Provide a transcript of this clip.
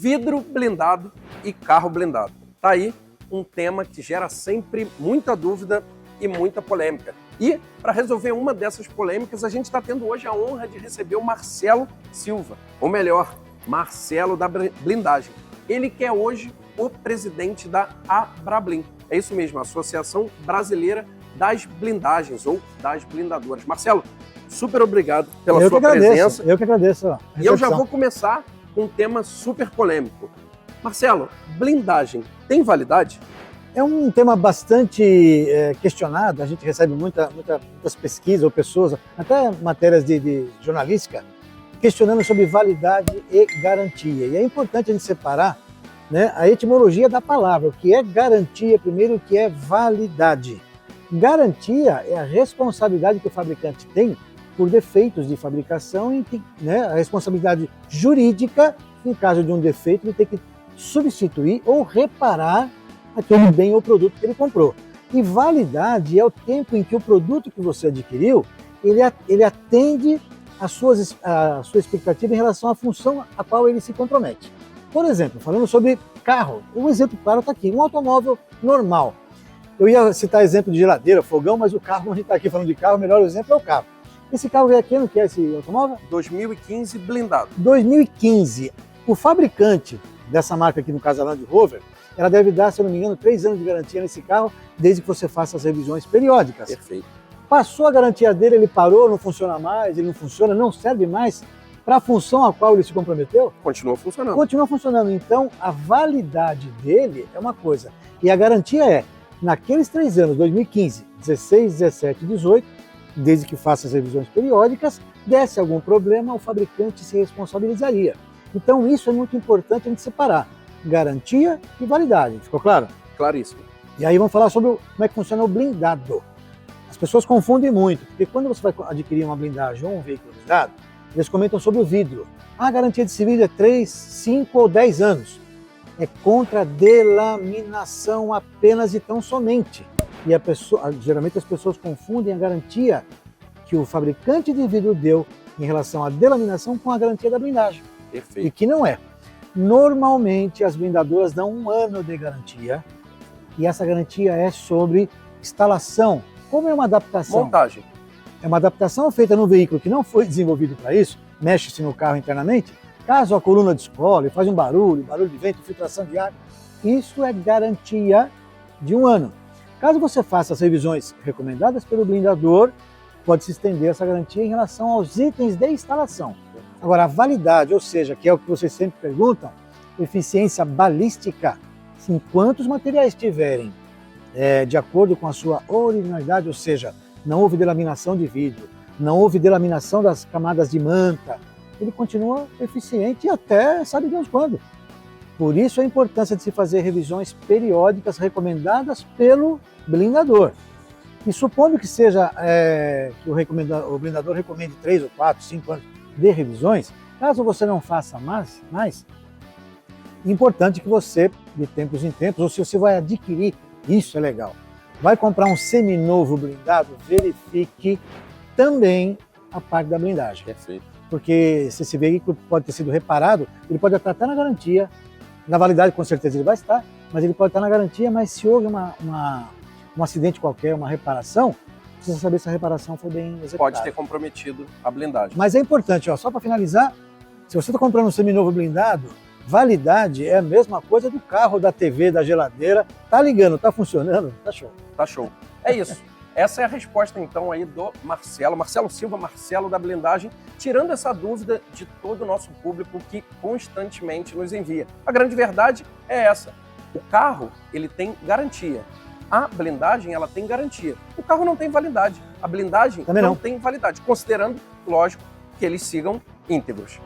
vidro blindado e carro blindado. Tá aí um tema que gera sempre muita dúvida e muita polêmica. E para resolver uma dessas polêmicas, a gente está tendo hoje a honra de receber o Marcelo Silva, ou melhor, Marcelo da Blindagem. Ele que é hoje o presidente da Abrablin. É isso mesmo, a Associação Brasileira das Blindagens ou das Blindadoras. Marcelo, super obrigado pela sua presença. Eu que agradeço. E eu já vou começar com um tema super polêmico. Marcelo, blindagem tem validade? É um tema bastante questionado, a gente recebe muitas pesquisas ou pessoas, até matérias de jornalística, questionando sobre validade e garantia. E é importante a gente separar, né, a etimologia da palavra, o que é garantia primeiro, o que é validade. Garantia é a responsabilidade que o fabricante tem por defeitos de fabricação e, né, a responsabilidade jurídica, em caso de um defeito, ele tem que substituir ou reparar aquele bem ou produto que ele comprou. E validade é o tempo em que o produto que você adquiriu, ele atende a sua expectativa em relação à função a qual ele se compromete. Por exemplo, falando sobre carro, um exemplo claro está aqui, um automóvel normal. Eu ia citar exemplo de geladeira, fogão, mas o carro, quando a gente está aqui falando de carro, o melhor exemplo é o carro. Esse carro veio aqui, não quer esse automóvel? 2015 blindado. 2015. O fabricante dessa marca aqui, no caso a Land Rover, ela deve dar, se eu não me engano, 3 anos de garantia nesse carro, desde que você faça as revisões periódicas. Perfeito. Passou a garantia dele, ele parou, não funciona mais, ele não funciona, não serve mais para a função a qual ele se comprometeu? Continua funcionando. Continua funcionando. Então, a validade dele é uma coisa. E a garantia é, naqueles 3 anos, 2015, 16, 17 e 18, desde que faça as revisões periódicas, desse algum problema, o fabricante se responsabilizaria. Então, isso é muito importante a gente separar. Garantia e validade. Ficou claro? Claríssimo. E aí vamos falar sobre como é que funciona o blindado. As pessoas confundem muito, porque quando você vai adquirir uma blindagem ou um veículo blindado, eles comentam sobre o vidro. A garantia desse vidro é 3, 5 ou 10 anos. É contra delaminação apenas e tão somente. E geralmente as pessoas confundem a garantia que o fabricante de vidro deu em relação à delaminação com a garantia da blindagem. Perfeito. E que não é. Normalmente as blindadoras dão 1 ano de garantia e essa garantia é sobre instalação. Como é uma adaptação? Montagem. É uma adaptação feita no veículo que não foi desenvolvido para isso, mexe-se no carro internamente, caso a coluna descole, faz um barulho de vento, filtração de ar, isso é garantia de 1 ano. Caso você faça as revisões recomendadas pelo blindador, pode se estender essa garantia em relação aos itens de instalação. Agora, a validade, ou seja, que é o que vocês sempre perguntam, eficiência balística, enquanto os materiais estiverem de acordo com a sua originalidade, ou seja, não houve delaminação de vidro, não houve delaminação das camadas de manta, ele continua eficiente até sabe Deus quando. Por isso a importância de se fazer revisões periódicas recomendadas pelo blindador. E supondo que seja que o blindador recomende 3 ou 4, 5 anos de revisões, caso você não faça mais, importante que você, de tempos em tempos, ou se você vai adquirir, isso é legal, vai comprar um seminovo blindado, verifique também a parte da blindagem. Perfeito. Porque se esse veículo pode ter sido reparado, ele pode estar na garantia, na validade com certeza ele vai estar, mas ele pode estar na garantia, mas se houve um acidente qualquer, uma reparação, precisa saber se a reparação foi bem executada. Pode ter comprometido a blindagem. Mas é importante, ó, só para finalizar, se você está comprando um seminovo blindado, validade é a mesma coisa do carro, da TV, da geladeira. Tá ligando, tá funcionando? Tá show. Tá show. É isso. Essa é a resposta então aí do Marcelo Silva, Marcelo da Blindagem, tirando essa dúvida de todo o nosso público que constantemente nos envia. A grande verdade é essa. O carro, ele tem garantia. A blindagem, ela tem garantia. O carro não tem validade. A blindagem não tem validade, considerando, lógico, que eles sigam íntegros.